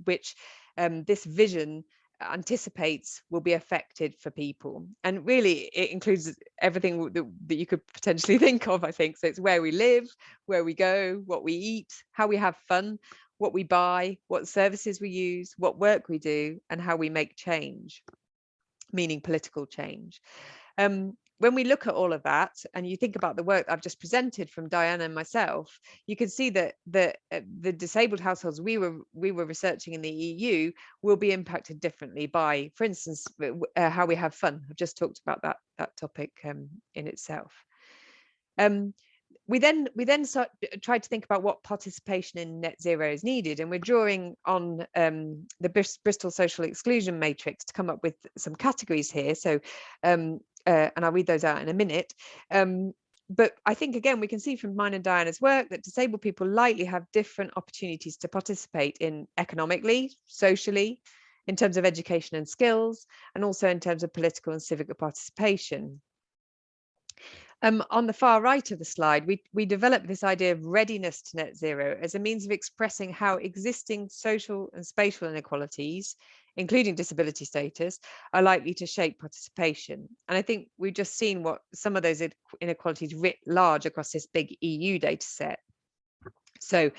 which this vision anticipates will be affected for people. And really, it includes everything that you could potentially think of, I think. So it's where we live, where we go, what we eat, how we have fun, what we buy, what services we use, what work we do, and how we make change, meaning political change. When we look at all of that, and you think about the work I've just presented from Diana and myself, you can see that the disabled households we were researching in the EU will be impacted differently by, for instance, how we have fun. I've just talked about that topic in itself. We then tried to think about what participation in net zero is needed, and we're drawing on the Bristol Social Exclusion Matrix to come up with some categories here. So, and I'll read those out in a minute. But I think, again, we can see from mine and Diana's work that disabled people likely have different opportunities to participate in economically, socially, in terms of education and skills, and also in terms of political and civic participation. On the far right of the slide, we developed this idea of readiness to net zero as a means of expressing how existing social and spatial inequalities, including disability status, are likely to shape participation. And I think we've just seen what some of those inequalities writ large across this big EU data set. So,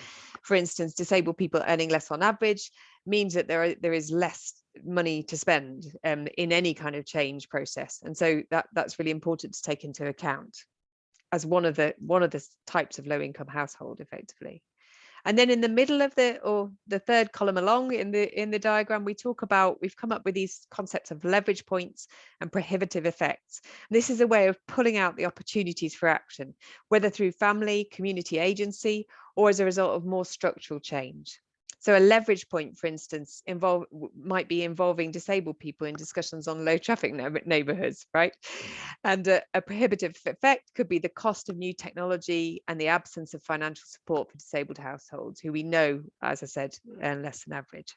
for instance, disabled people earning less on average means that there is less money to spend in any kind of change process. And so that's really important to take into account as one of the types of low income household effectively. And then in the middle of the third column along in the diagram, we've come up with these concepts of leverage points and prohibitive effects. And this is a way of pulling out the opportunities for action, whether through family, community agency, or as a result of more structural change. So a leverage point, for instance, might be involving disabled people in discussions on low traffic neighborhoods, right? And a prohibitive effect could be the cost of new technology and the absence of financial support for disabled households, who we know, as I said, earn less than average.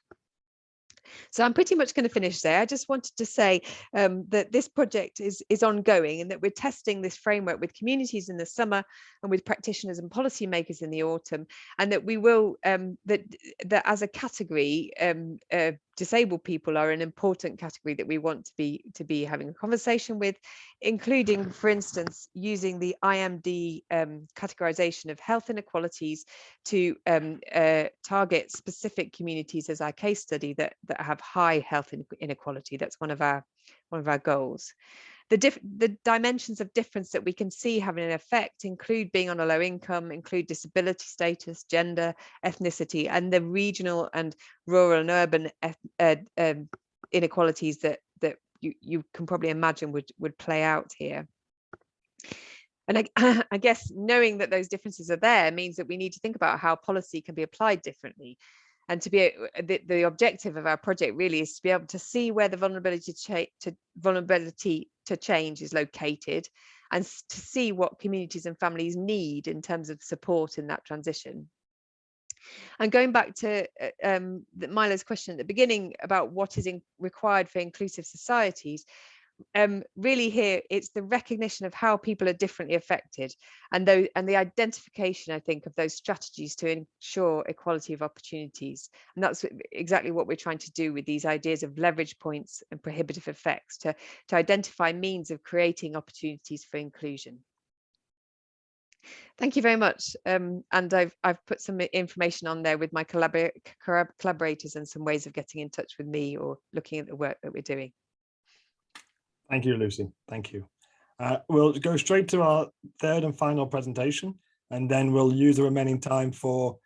So I'm pretty much going to finish there. I just wanted to say that this project is ongoing, and that we're testing this framework with communities in the summer and with practitioners and policymakers in the autumn, and that we will that as a category, disabled people are an important category that we want to be having a conversation with, including, for instance, using the IMD categorization of health inequalities to target specific communities as our case study that have high health inequality. That's one of our goals. The dimensions of difference that we can see having an effect include being on a low income, include disability status, gender, ethnicity, and the regional and rural and urban inequalities that you can probably imagine would play out here. And I guess knowing that those differences are there means that we need to think about how policy can be applied differently. And to be the objective of our project really is to be able to see where the vulnerability to change is located, and to see what communities and families need in terms of support in that transition. And going back to Mila's question at the beginning about what is required for inclusive societies, really here it's the recognition of how people are differently affected, and the identification, I think, of those strategies to ensure equality of opportunities. And that's exactly what we're trying to do with these ideas of leverage points and prohibitive effects, to identify means of creating opportunities for inclusion. Thank you very much. And I've put some information on there with my collaborators and some ways of getting in touch with me or looking at the work that we're doing. Thank you, Lucy. Thank you. We'll go straight to our third and final presentation, and then we'll use the remaining time for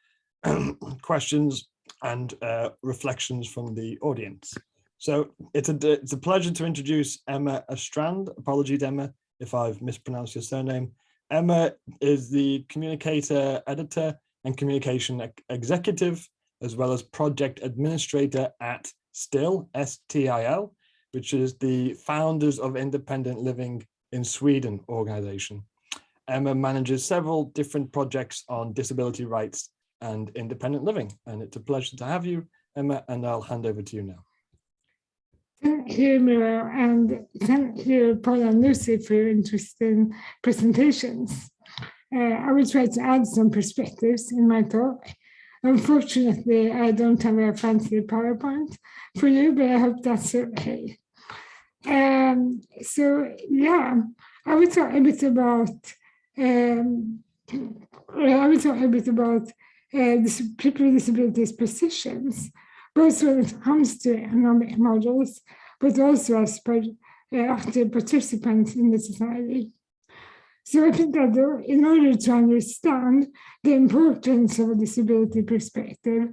questions and reflections from the audience. So it's a pleasure to introduce Emma Åstrand. Apologies, Emma, if I've mispronounced your surname. Emma is the communicator, editor, and communication executive, as well as project administrator at STIL, S-T-I-L, which is the Founders of Independent Living in Sweden organization. Emma manages several different projects on disability rights and independent living. And it's a pleasure to have you, Emma, and I'll hand over to you now. Thank you, Miro, and thank you, Paula and Lucie, for your interesting presentations. I will try to add some perspectives in my talk. Unfortunately, I don't have a fancy PowerPoint for you, but I hope that's okay. So yeah, I will talk a bit about people with disabilities positions, both when it comes to economic models, but also as active participants in the society. So I think that in order to understand the importance of a disability perspective,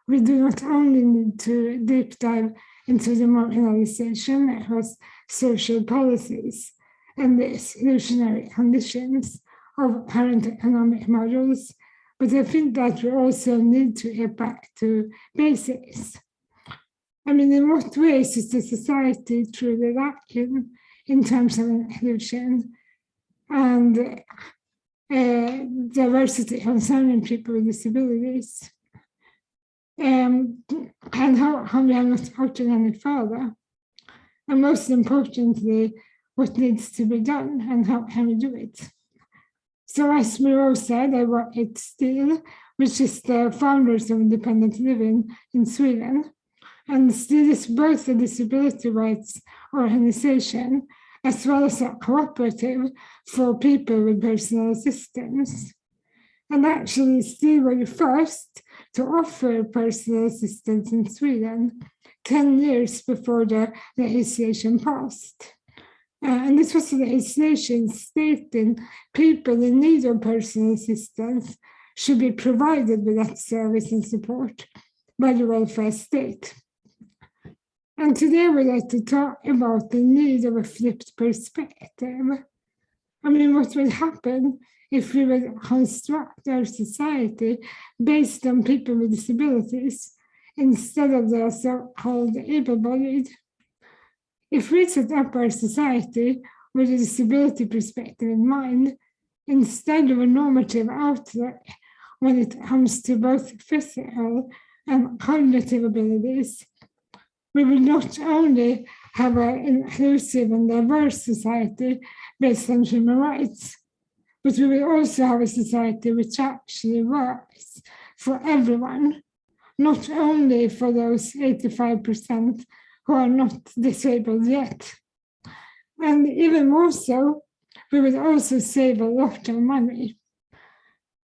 we do not only need to deep dive into the marginalization across social policies and the exclusionary conditions of current economic models, but I think that we also need to get back to basics. I mean, in what ways is the society truly lacking in terms of inclusion and diversity concerning people with disabilities? And how we have not gotten any further. And most importantly, what needs to be done and how can we do it? So as Miro said, I work at STIL, which is the Founders of Independent Living in Sweden. And STIL is both a disability rights organization as well as a cooperative for people with personal assistance. And actually, STIL were the first to offer personal assistance in Sweden 10 years before the legislation passed. And this was the legislation stating people in need of personal assistance should be provided with that service and support by the welfare state. And today we'd like to talk about the need of a flipped perspective. I mean, what would happen if we would construct our society based on people with disabilities instead of the so-called able-bodied? If we set up our society with a disability perspective in mind, instead of a normative outlook when it comes to both physical and cognitive abilities, we will not only have an inclusive and diverse society based on human rights, but we will also have a society which actually works for everyone, not only for those 85% who are not disabled yet. And even more so, we will also save a lot of money.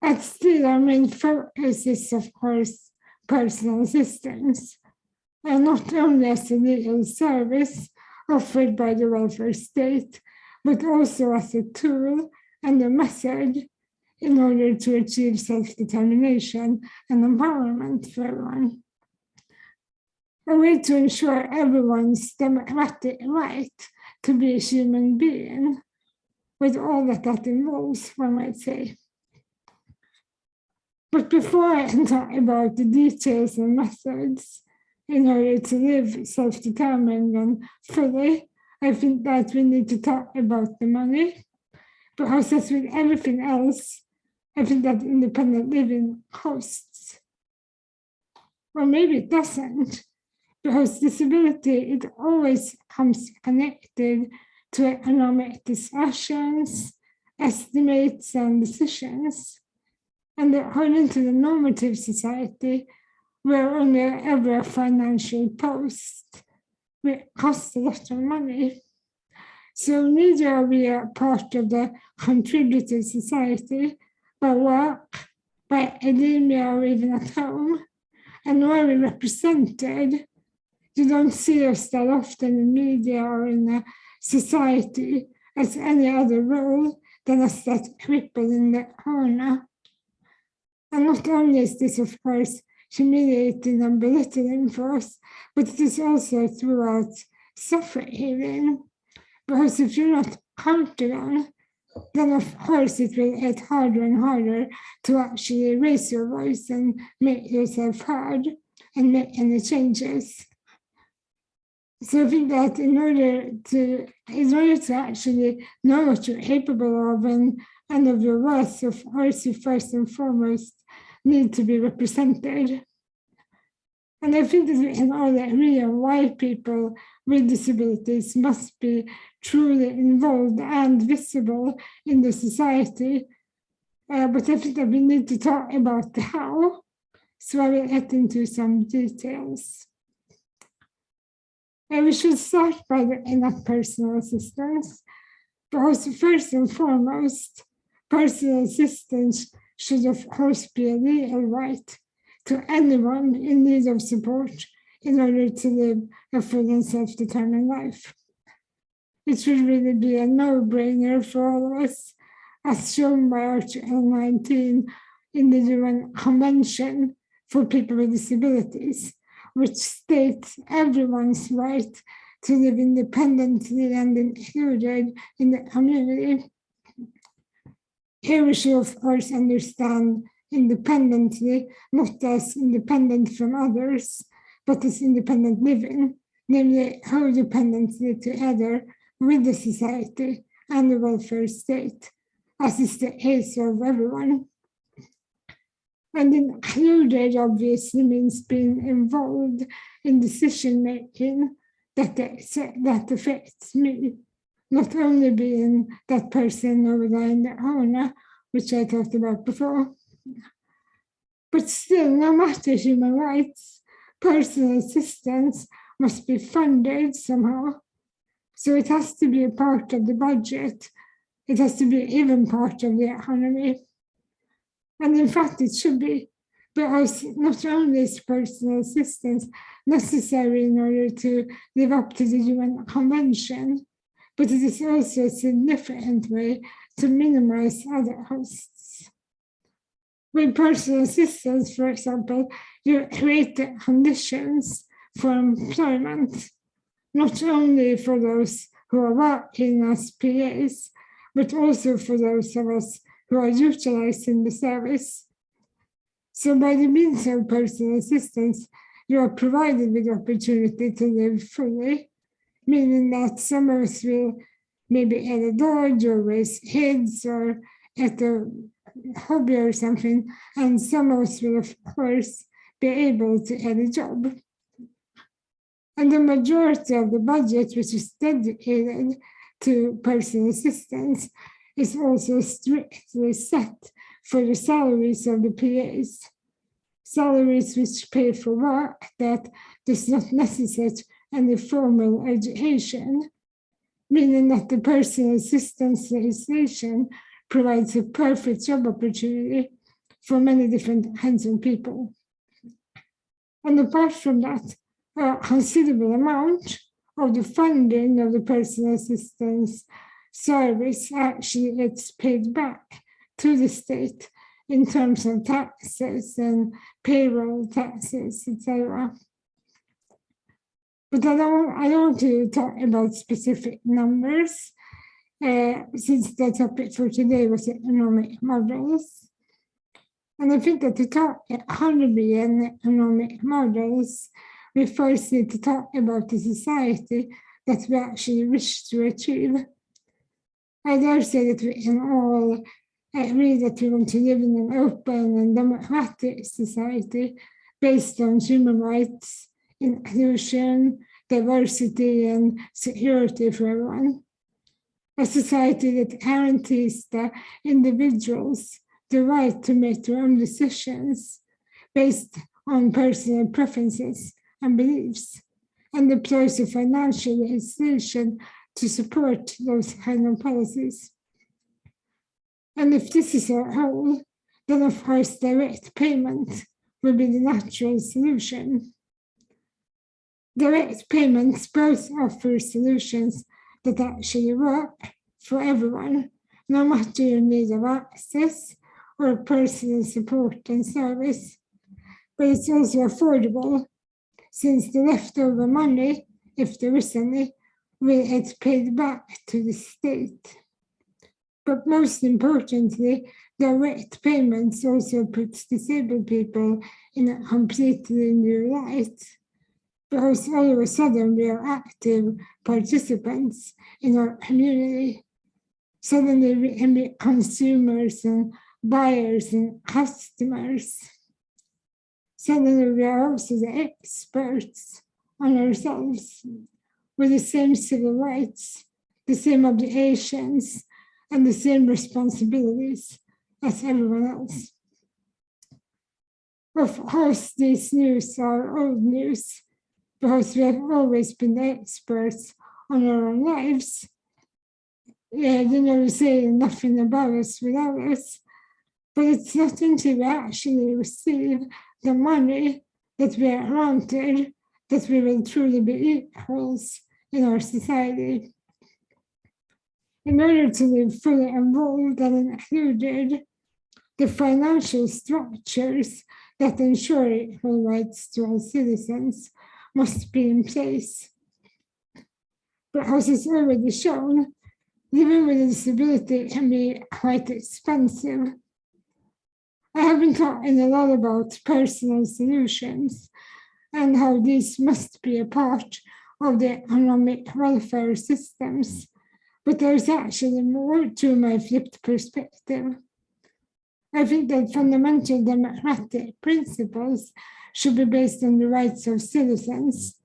And still, our main focus is, of course, personal assistance, and not only as a legal service offered by the welfare state, but also as a tool and a method in order to achieve self-determination and empowerment for everyone. A way to ensure everyone's democratic right to be a human being, with all that involves, one might say. But before I talk about the details and methods in order to live self-determined and fully, I think that we need to talk about the money. Because as with everything else, I think that independent living costs. Or maybe it doesn't, because disability, it always comes connected to economic discussions, estimates, and decisions. And according to the normative society, where only ever a financial post will cost a lot of money. So neither are we a part of the contributive society by work, by academia, or even at home, and nor are we represented. You don't see us that often in media or in a society as any other role than as that cripple in the corner. And not only is this, of course, humiliating and belittling for us, but it is also throughout suffering. Because if you're not confident, then of course it will get harder and harder to actually raise your voice and make yourself heard and make any changes. So I think that in order to actually know what you're capable of and of your worth, of course, you first and foremost need to be represented. And I think that we can all agree on why people with disabilities must be truly involved and visible in the society. But I think that we need to talk about the how. So I will get into some details. And we should start by the personal assistance, because first and foremost, personal assistance should of course be a legal right to anyone in need of support in order to live a full and self-determined life. It should really be a no-brainer for all of us, as shown by Article 19 in the UN Convention for People with Disabilities, which states everyone's right to live independently and included in the community. Here we should, of course, understand independently, not as independent from others, but as independent living, namely co-dependently together with the society and the welfare state, as is the case of everyone. And included obviously means being involved in decision-making that affects me, not only being that person over there in the corner, which I talked about before. But still, no matter human rights, personal assistance must be funded somehow. So it has to be a part of the budget. It has to be even part of the economy. And in fact, it should be, because not only is personal assistance necessary in order to live up to the UN Convention, but it is also a significant way to minimize other costs. With personal assistance, for example, you create the conditions for employment, not only for those who are working as PAs, but also for those of us who are utilizing the service. So by the means of personal assistance, you are provided with the opportunity to live fully, meaning that some of us will maybe add a dog or raise kids or at a hobby or something, and some of us will, of course, be able to add a job. And the majority of the budget, which is dedicated to personal assistance, is also strictly set for the salaries of the PAs. Salaries which pay for work that does not necessitate any formal education, meaning that the personal assistance legislation provides a perfect job opportunity for many different kinds of people. And apart from that, a considerable amount of the funding of the personal assistance service actually gets paid back to the state in terms of taxes and payroll taxes, etc. But I don't want to talk about specific numbers, since the topic for today was economic models. And I think that to talk economy and economic models, we first need to talk about the society that we actually wish to achieve. I dare say that we can all agree that we want to live in an open and democratic society based on human rights, inclusion, diversity, and security for everyone. A society that guarantees the individuals the right to make their own decisions based on personal preferences and beliefs, and deploys the financial legislation to support those kind of policies. And if this is our goal, then of course direct payment will be the natural solution. Direct payments both offer solutions that actually work for everyone, no matter your need of access or personal support and service. But it's also affordable, since the leftover money, if there is any, will get paid back to the state. But most importantly, direct payments also puts disabled people in a completely new light, because all of a sudden we are active participants in our community. Suddenly we can be consumers and buyers and customers. Suddenly we are also the experts on ourselves, with the same civil rights, the same obligations, and the same responsibilities as everyone else. Of course, these news are old news, because we have always been the experts on our own lives. We say nothing about us without us, but it's not until we actually receive the money that we are granted that we will truly be equals in our society. In order to live fully involved and included, the financial structures that ensure equal rights to all citizens must be in place. But as is already shown, living with a disability can be quite expensive. I have been talking a lot about personal solutions and how these must be a part of the economic welfare systems, but there's actually more to my flipped perspective. I think that fundamental democratic principles should be based on the rights of citizens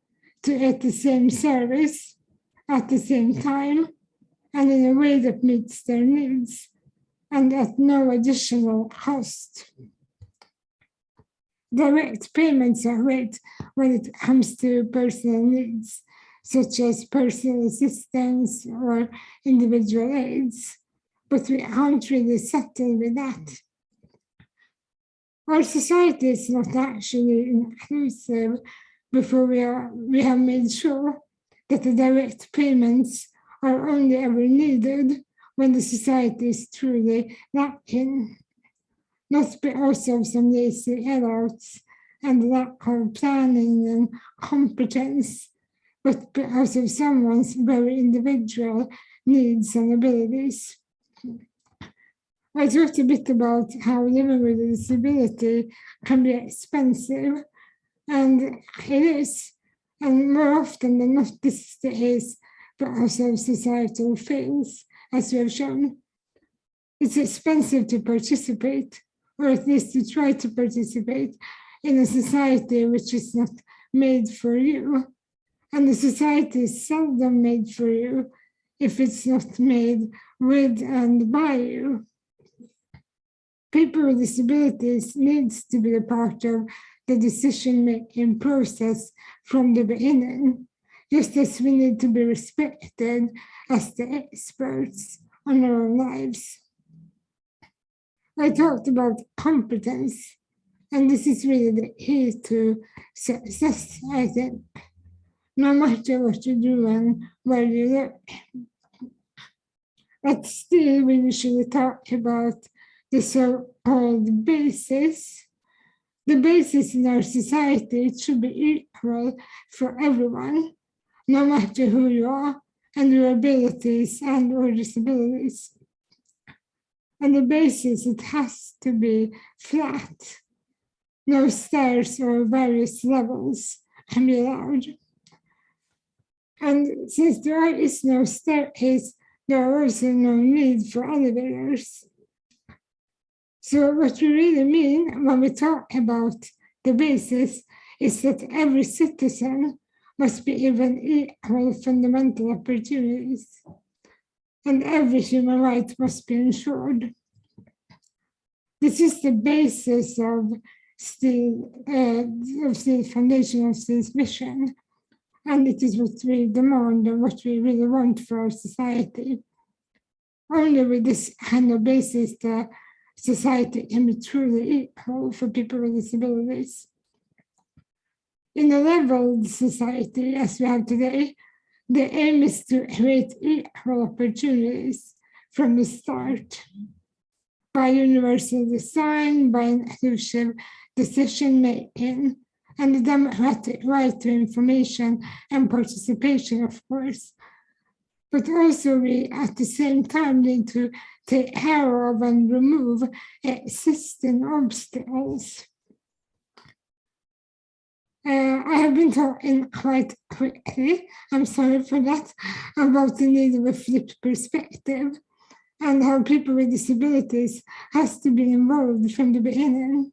to get the same service at the same time and in a way that meets their needs and at no additional cost. Direct payments are great when it comes to personal needs, such as personal assistance or individual aids, but we can't really settle with that. Our society is not actually inclusive before we have made sure that the direct payments are only ever needed when the society is truly lacking, not because of some lazy adults and lack of planning and competence, but because of someone's very individual needs and abilities. I talked a bit about how living with a disability can be expensive, and it is. And more often than not, this is the case because of societal fails, as we have shown. It's expensive to participate, or at least to try to participate, in a society which is not made for you. And the society is seldom made for you if it's not made with and by you. People with disabilities needs to be a part of the decision-making process from the beginning, just as we need to be respected as the experts on our own lives. I talked about competence, and this is really the key to success, I think. No matter what you do and where you look. But still, we usually talk about the so-called basis. The basis in our society, it should be equal for everyone, no matter who you are and your abilities and or disabilities. And the basis, it has to be flat. No stairs or various levels can be allowed. And since there is no staircase, there are also no need for elevators. So what we really mean when we talk about the basis is that every citizen must be given equal fundamental opportunities, and every human right must be ensured. This is the basis of the foundation of Steele's vision, and it is what we demand and what we really want for our society. Only with this kind of basis, the society can be truly equal for people with disabilities. In a leveled society, as we have today, the aim is to create equal opportunities from the start by universal design, by inclusive decision-making, and the democratic right to information and participation, of course. But also we, at the same time, need to take care of and remove existing obstacles. I have been talking quite quickly, I'm sorry for that, about the need of a flipped perspective and how people with disabilities has to be involved from the beginning.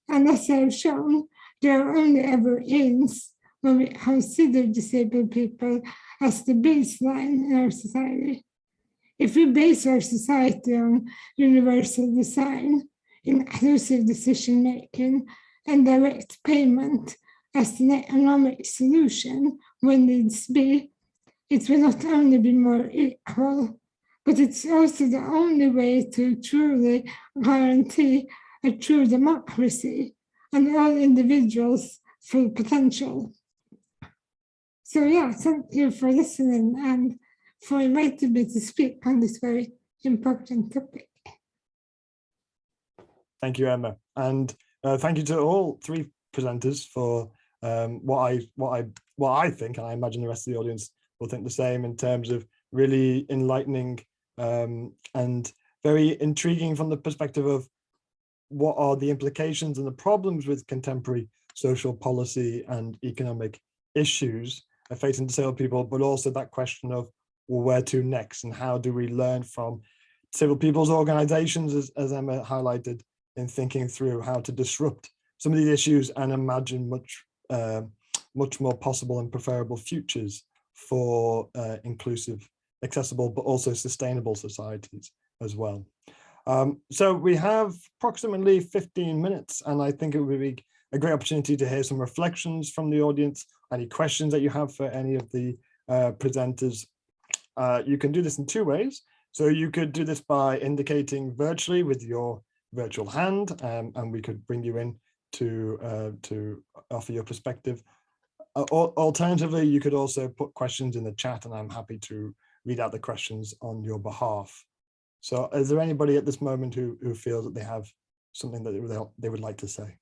And as I have shown, there are only ever aims when we consider disabled people as the baseline in our society. If we base our society on universal design, inclusive decision-making, and direct payment as an economic solution when needs be, it will not only be more equal, but it's also the only way to truly guarantee a true democracy and all individuals' full potential. So yeah, thank you for listening and for inviting me to speak on this very important topic. Thank you, Emma, and thank you to all three presenters for what I think, and I imagine the rest of the audience will think the same, in terms of really enlightening and very intriguing from the perspective of what are the implications and the problems with contemporary social policy and economic issues facing disabled people, but also that question of, well, where to next, and how do we learn from disabled people's organizations, as Emma highlighted, in thinking through how to disrupt some of these issues and imagine much more possible and preferable futures for inclusive, accessible, but also sustainable societies as well. So we have approximately 15 minutes, and I think it would be a great opportunity to hear some reflections from the audience, any questions that you have for any of the presenters. You can do this in two ways. So you could do this by indicating virtually with your virtual hand, and we could bring you in to offer your perspective. Alternatively, you could also put questions in the chat, and I'm happy to read out the questions on your behalf. So is there anybody at this moment who feels that they have something that they would like to say?